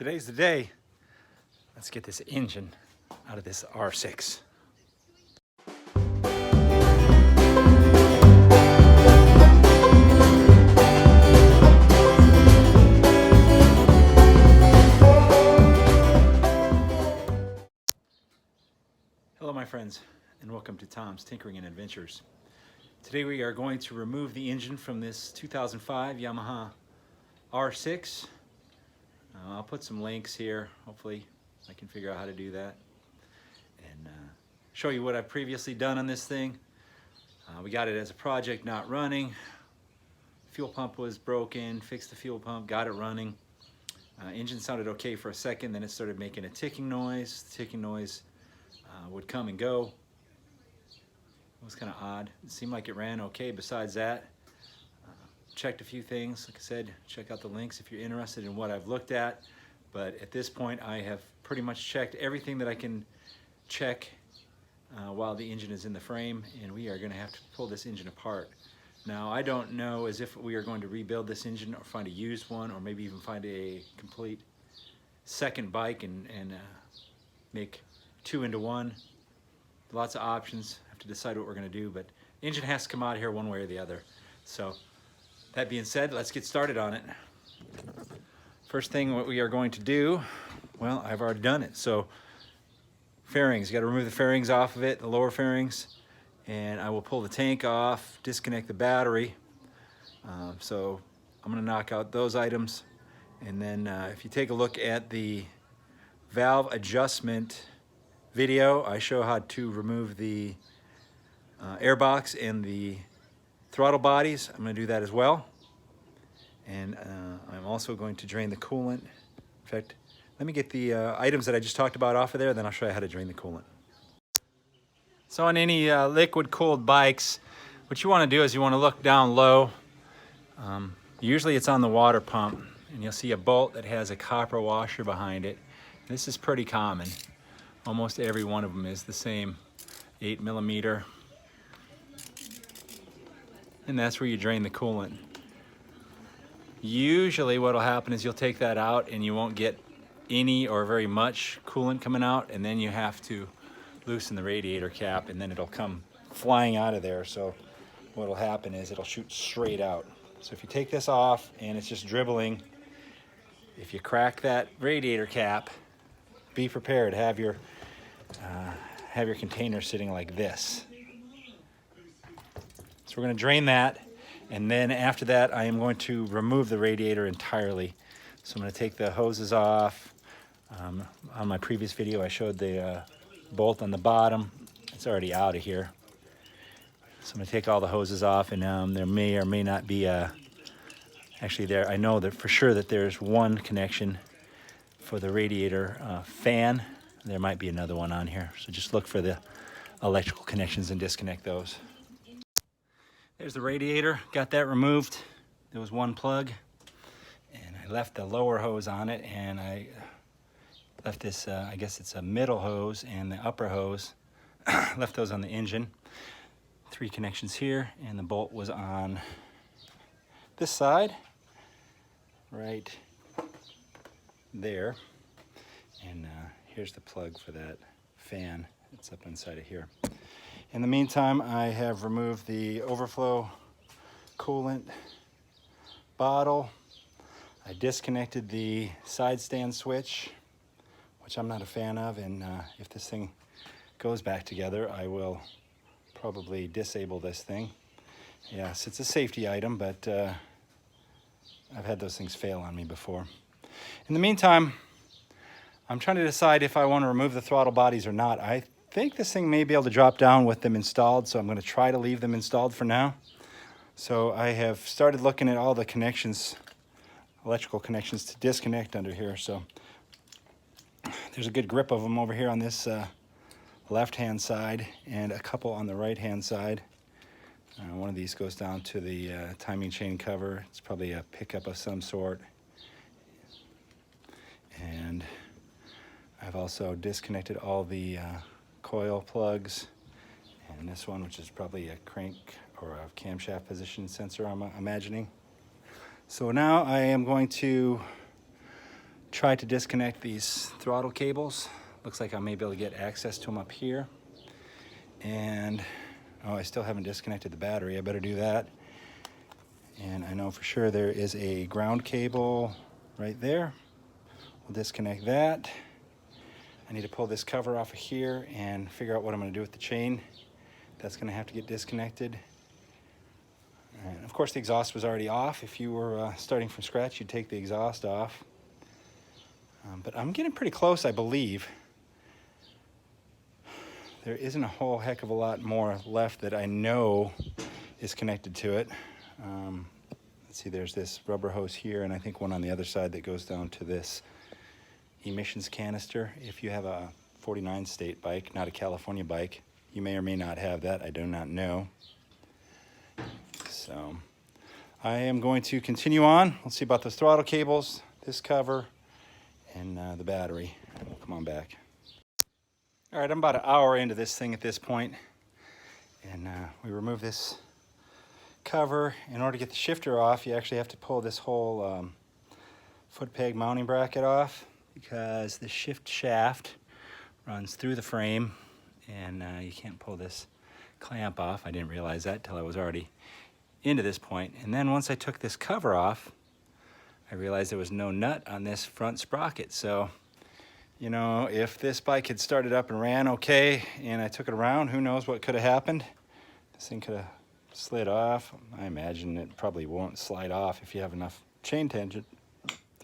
Today's the day. Let's get this engine out of this R6. Hello my friends, and welcome to Tom's Tinkering and Adventures. Today we are going to remove the engine from this 2005 Yamaha R6. I'll put some links here. Hopefully I can figure out how to do that and show you what I've previously done on this thing. We got it as a project, not running. Fuel pump was broken, fixed the fuel pump, got it running. Engine sounded okay for a second, then it started making a ticking noise. The ticking noise would come and go. It was kind of odd. It seemed like it ran okay besides that. Checked a few things. Like I said, check out the links if you're interested in what I've looked at. But at this point, I have pretty much checked everything that I can check while the engine is in the frame, and we are going to have to pull this engine apart. Now, I don't know as if we are going to rebuild this engine or find a used one, or maybe even find a complete second bike and make two into one. Lots of options. Have to decide what we're going to do, but the engine has to come out of here one way or the other. So that being said, let's get started on it. First thing what we are going to do, well, I've already done it. So fairings, you got to remove the fairings off of it, the lower fairings, and I will pull the tank off, disconnect the battery. So I'm going to knock out those items, and then if you take a look at the valve adjustment video, I show how to remove the air box and the throttle bodies. I'm going to do that as well, and I'm also going to drain the coolant. In fact, let me get the items that I just talked about off of there, then I'll show you how to drain the coolant. So on any liquid cooled bikes, what you want to do is you want to look down low. Usually it's on the water pump, and you'll see a bolt that has a copper washer behind it. This is pretty common. Almost every one of them is the same 8mm. And that's where you drain the coolant. Usually what will happen is you'll take that out and you won't get any or very much coolant coming out, and then you have to loosen the radiator cap, and then it'll come flying out of there. So what will happen is it'll shoot straight out. So if you take this off and it's just dribbling, if you crack that radiator cap, be prepared. Have your container sitting like this. So we're going to drain that, and then after that I am going to remove the radiator entirely. So I'm going to take the hoses off. On my previous video I showed the bolt on the bottom. It's already out of here. So I'm going to take all the hoses off, and there may or may not be actually there, I know that for sure that there's one connection for the radiator fan. There might be another one on here. So just look for the electrical connections and disconnect those. There's the radiator, got that removed. There was one plug, and I left the lower hose on it, and I left this, I guess it's a middle hose and the upper hose. Left those on the engine. 3 connections here, and the bolt was on this side, right there. And here's the plug for that fan. It's up inside of here. In the meantime, I have removed the overflow coolant bottle. I disconnected the side stand switch, which I'm not a fan of, and if this thing goes back together, I will probably disable this thing. Yes, it's a safety item, but I've had those things fail on me before. In the meantime, I'm trying to decide if I want to remove the throttle bodies or not. I think this thing may be able to drop down with them installed, so I'm going to try to leave them installed for now. So I have started looking at all the connections, electrical connections to disconnect under here. So there's a good grip of them over here on this left-hand side, and a couple on the right-hand side. One of these goes down to the timing chain cover. It's probably a pickup of some sort. And I've also disconnected all the coil plugs, and this one, which is probably a crank or a camshaft position sensor, I'm imagining. So now I am going to try to disconnect these throttle cables. Looks like I may be able to get access to them up here. And, oh, I still haven't disconnected the battery. I better do that. And I know for sure there is a ground cable right there. We'll disconnect that. I need to pull this cover off of here and figure out what I'm going to do with the chain. That's going to have to get disconnected. And of course the exhaust was already off. If you were starting from scratch, you'd take the exhaust off. But I'm getting pretty close, I believe. There isn't a whole heck of a lot more left that I know is connected to it. Let's see, there's this rubber hose here, and I think one on the other side that goes down to this emissions canister. If you have a 49 state bike, not a California bike, you may or may not have that. I do not know. So I am going to continue on. Let's see about those throttle cables, this cover, and the battery. We'll come on back. All right, I'm about an hour into this thing at this point, and we remove this cover. In order to get the shifter off, you actually have to pull this whole foot peg mounting bracket off, because the shift shaft runs through the frame, and you can't pull this clamp off. I didn't realize that till I was already into this point. And then once I took this cover off, I realized there was no nut on this front sprocket. So, you know, if this bike had started up and ran okay, and I took it around, who knows what could have happened. This thing could have slid off. I imagine it probably won't slide off if you have enough chain tension.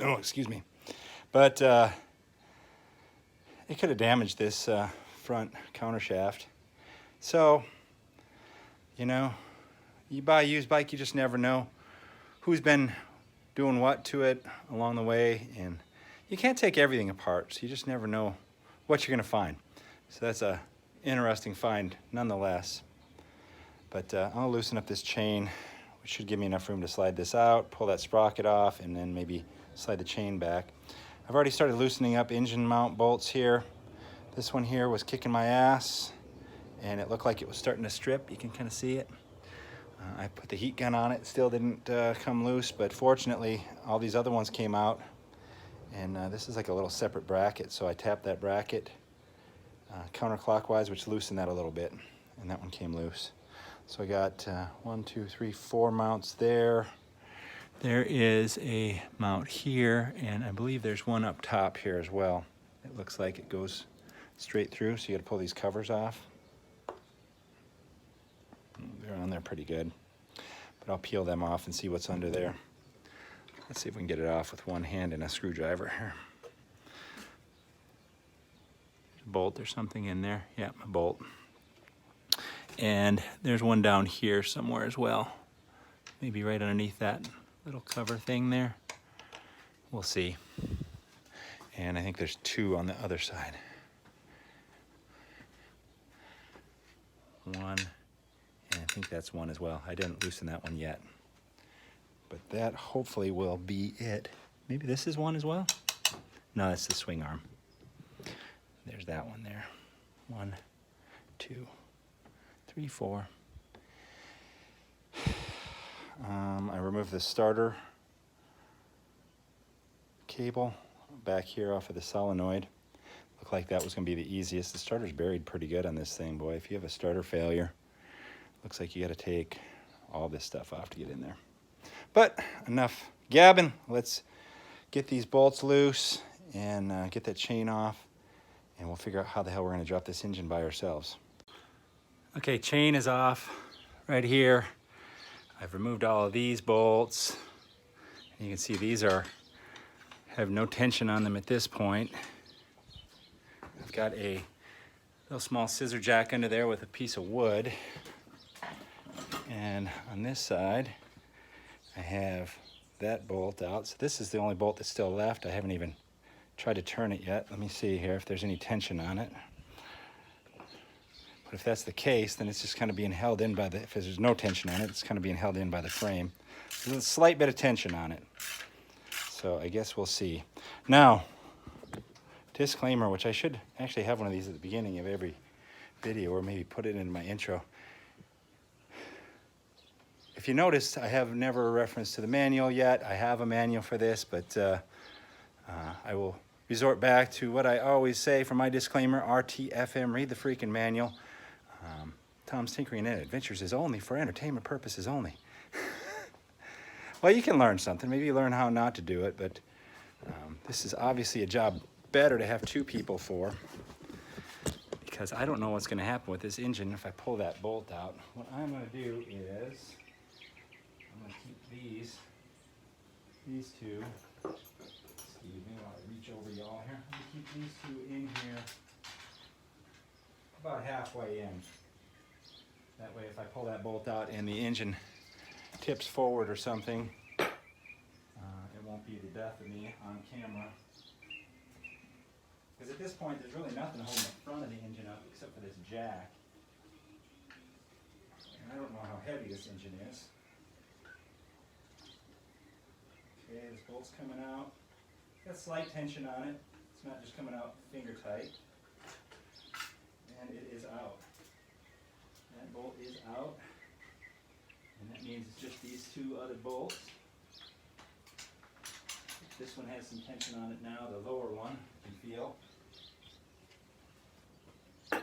Oh, excuse me. But it could have damaged this front counter shaft. So, you know, you buy a used bike, you just never know who's been doing what to it along the way, and you can't take everything apart, so you just never know what you're gonna find. So that's a interesting find nonetheless. But I'll loosen up this chain, which should give me enough room to slide this out, pull that sprocket off, and then maybe slide the chain back. I've already started loosening up engine mount bolts here. This one here was kicking my ass, and it looked like it was starting to strip. You can kind of see it. I put the heat gun on it, still didn't come loose, but fortunately all these other ones came out, and this is like a little separate bracket, so I tapped that bracket counterclockwise, which loosened that a little bit, and that one came loose. So I got 1, 2, 3, 4 mounts there. There is a mount here, and I believe there's one up top here as well. It looks like it goes straight through, so you gotta pull these covers off. They're on there pretty good, but I'll peel them off and see what's under there. Let's see if we can get it off with one hand and a screwdriver here. There's a bolt or something in there. Yeah, a bolt. And there's one down here somewhere as well. Maybe right underneath that little cover thing there. We'll see. And I think there's 2 on the other side. 1, and I think that's 1 as well. I didn't loosen that one yet. But that hopefully will be it. Maybe this is 1 as well? No, that's the swing arm. There's that one there. 1, 2, 3, 4. I removed the starter cable back here off of the solenoid. Looked like that was going to be the easiest. The starter's buried pretty good on this thing, boy. If you have a starter failure, looks like you got to take all this stuff off to get in there. But enough gabbing. Let's get these bolts loose and get that chain off, and we'll figure out how the hell we're going to drop this engine by ourselves. Okay, chain is off right here. I've removed all of these bolts. And you can see these have no tension on them at this point. I've got a little small scissor jack under there with a piece of wood. And on this side, I have that bolt out. So this is the only bolt that's still left. I haven't even tried to turn it yet. Let me see here if there's any tension on it. But if that's the case, then it's just kind of being held in by if there's no tension on it, it's kind of being held in by the frame. There's a slight bit of tension on it. So I guess we'll see. Now, disclaimer, which I should actually have one of these at the beginning of every video, or maybe put it in my intro. If you noticed, I have never referenced to the manual yet. I have a manual for this, but I will resort back to what I always say for my disclaimer, RTFM, read the freaking manual. Tom's Tinkering and Adventures is only for entertainment purposes only. Well, you can learn something. Maybe you learn how not to do it, but this is obviously a job better to have two people for, because I don't know what's going to happen with this engine if I pull that bolt out. What I'm going to do is I'm going to keep these two, excuse me while I reach over y'all here. I'm going to keep these two in here about halfway in. That way if I pull that bolt out and the engine tips forward or something, it won't be the death of me on camera. Because at this point there's really nothing holding the front of the engine up except for this jack. And I don't know how heavy this engine is. Okay, this bolt's coming out. Got slight tension on it. It's not just coming out finger tight. And it is out. That bolt is out. And that means it's just these two other bolts. This one has some tension on it now, the lower one, you can feel. And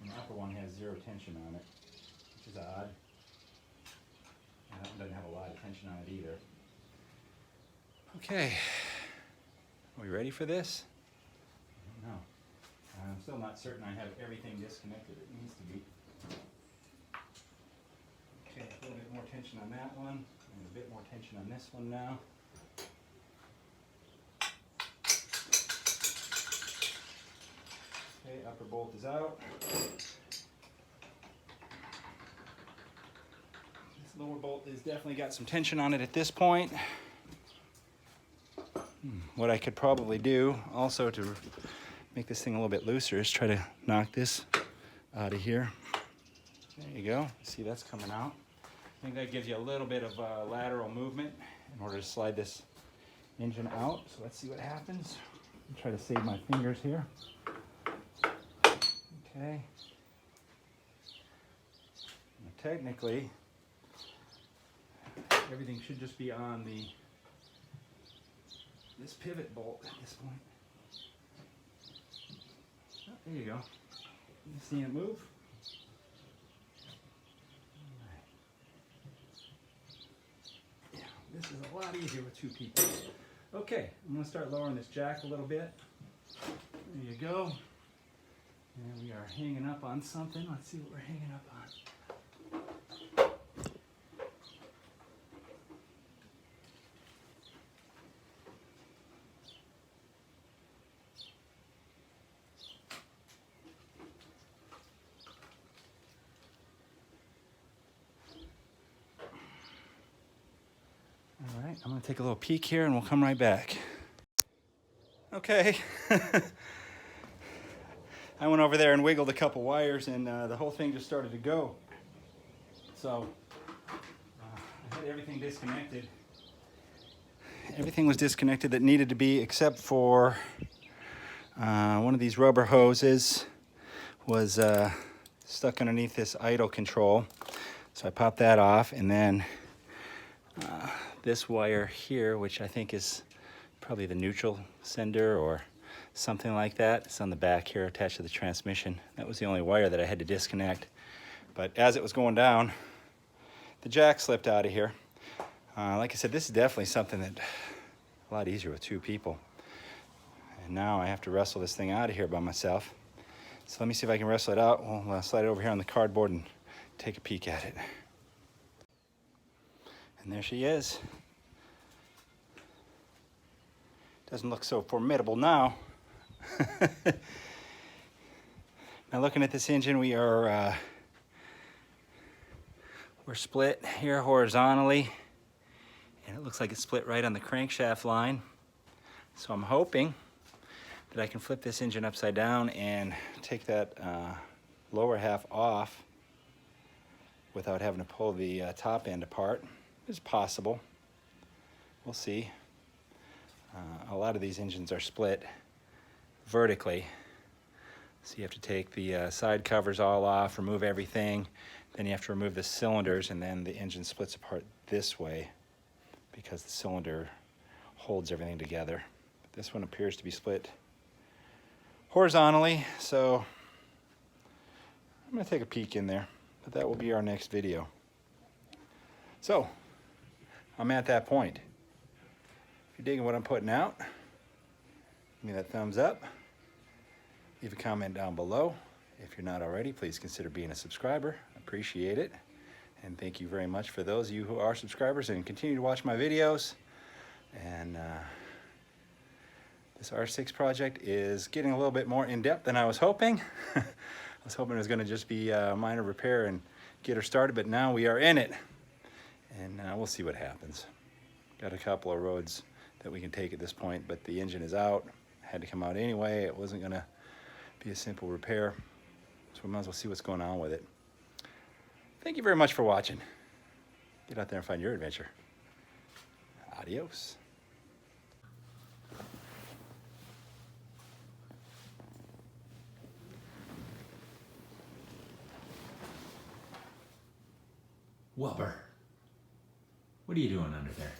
the upper one has zero tension on it, which is odd. And that one doesn't have a lot of tension on it either. Okay, are we ready for this? I don't know. I'm still not certain I have everything disconnected that needs to be. Okay, a little bit more tension on that one, and a bit more tension on this one now. Okay, upper bolt is out. This lower bolt has definitely got some tension on it at this point. What I could probably do also to make this thing a little bit looser is try to knock this out of here. There you go. See, that's coming out. I think that gives you a little bit of lateral movement in order to slide this engine out. So let's see what happens. I'll try to save my fingers here. Okay. Now, technically, everything should just be on this pivot bolt at this point. Oh, there you go. You see it move? This is a lot easier with two people. Okay, I'm going to start lowering this jack a little bit. There you go. And we are hanging up on something. Let's see what we're hanging up on. All right, I'm going to take a little peek here and we'll come right back. Okay. I went over there and wiggled a couple wires and the whole thing just started to go. So I had everything disconnected. Everything was disconnected that needed to be, except for one of these rubber hoses was stuck underneath this idle control. So I popped that off, and then this wire here, which I think is probably the neutral sender or something like that. It's on the back here attached to the transmission. That was the only wire that I had to disconnect. But as it was going down, the jack slipped out of here. Like I said, this is definitely something that a lot easier with two people. And now I have to wrestle this thing out of here by myself. So let me see if I can wrestle it out. We'll slide it over here on the cardboard and take a peek at it. And there she is. Doesn't look so formidable now. Now looking at this engine, we're split here horizontally, and it looks like it's split right on the crankshaft line. So I'm hoping that I can flip this engine upside down and take that lower half off without having to pull the top end apart. It's possible. We'll see. A lot of these engines are split vertically, so you have to take the side covers all off, remove everything, then you have to remove the cylinders, and then the engine splits apart this way. because the cylinder holds everything together. But this one appears to be split horizontally, so I'm going to take a peek in there, but that will be our next video. So I'm at that point. If you're digging what I'm putting out, give me that thumbs up. Leave a comment down below. If you're not already, please consider being a subscriber. I appreciate it. And thank you very much for those of you who are subscribers and continue to watch my videos. And this R6 project is getting a little bit more in-depth than I was hoping. I was hoping it was going to just be a minor repair and get her started, but now we are in it. And we'll see what happens. Got a couple of roads that we can take at this point, but the engine is out. Had to come out anyway. It wasn't going to be a simple repair, so we might as well see what's going on with it. Thank you very much for watching. Get out there and find your adventure. Adios. Whopper, what are you doing under there?